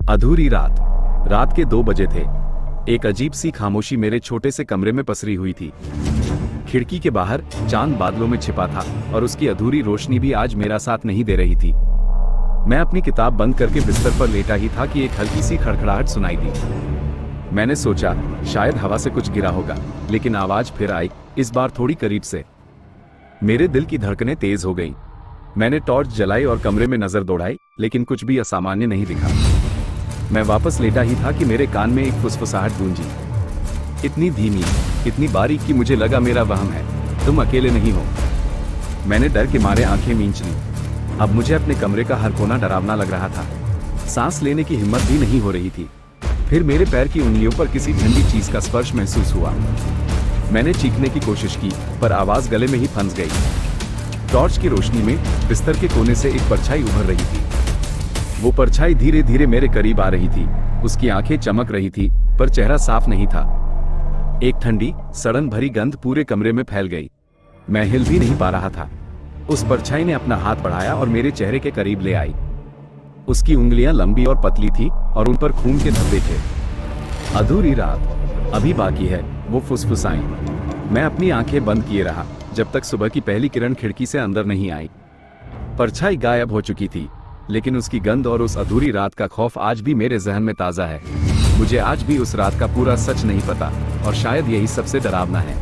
अधूरी रात। रात के 2 बजे थे। एक अजीब सी खामोशी मेरे छोटे से कमरे में पसरी हुई थी। खिड़की के बाहर चांद बादलों में छिपा था और उसकी अधूरी रोशनी भी आज मेरा साथ नहीं दे रही थी। मैं अपनी किताब बंद करके बिस्तर पर लेटा ही था कि एक हल्की सी खड़खड़ाहट सुनाई दी। मैंने सोचा शायद हवा से कुछ गिरा होगा, लेकिन आवाज फिर आई, इस बार थोड़ी करीब से। मेरे दिल की धड़कनें तेज हो गईं। मैंने टॉर्च जलाई और कमरे में नजर दौड़ाई, लेकिन कुछ भी असामान्य नहीं दिखा। मैं वापस लेटा ही था कि मेरे कान में एक फुसफुसाहट गूंजी, इतनी धीमी, इतनी बारीक कि मुझे लगा मेरा वहम है, तुम अकेले नहीं हो। मैंने डर के मारे आंखें मींच लीं। अब मुझे अपने कमरे का हर कोना डरावना लग रहा था। सांस लेने की हिम्मत भी नहीं हो रही थी। फिर मेरे पैर की उंगलियों पर किसी ठंडी चीज का स्पर्श महसूस हुआ। मैंने चीखने की कोशिश की, पर आवाज गले में ही फंस गई। टॉर्च की रोशनी में बिस्तर के कोने से एक परछाई उभर रही थी। वो परछाई धीरे धीरे मेरे करीब आ रही थी। उसकी आंखें चमक रही थी, पर चेहरा साफ नहीं था। एक ठंडी, सड़न भरी गंध पूरे कमरे में फैल गई। मैं हिल भी नहीं पा रहा था। उस परछाई ने अपना हाथ बढ़ाया और मेरे चेहरे के करीब ले आई। उसकी उंगलियां लंबी और पतली थी और उन पर खून के धब्बे थे। अधूरी रात अभी बाकी है, वो फुसफुसाई। मैं अपनी आंखें बंद किए रहा जब तक सुबह की पहली किरण खिड़की से अंदर नहीं आई। परछाई गायब हो चुकी थी, लेकिन उसकी गंध और उस अधूरी रात का खौफ आज भी मेरे जहन में ताजा है। मुझे आज भी उस रात का पूरा सच नहीं पता, और शायद यही सबसे डरावना है।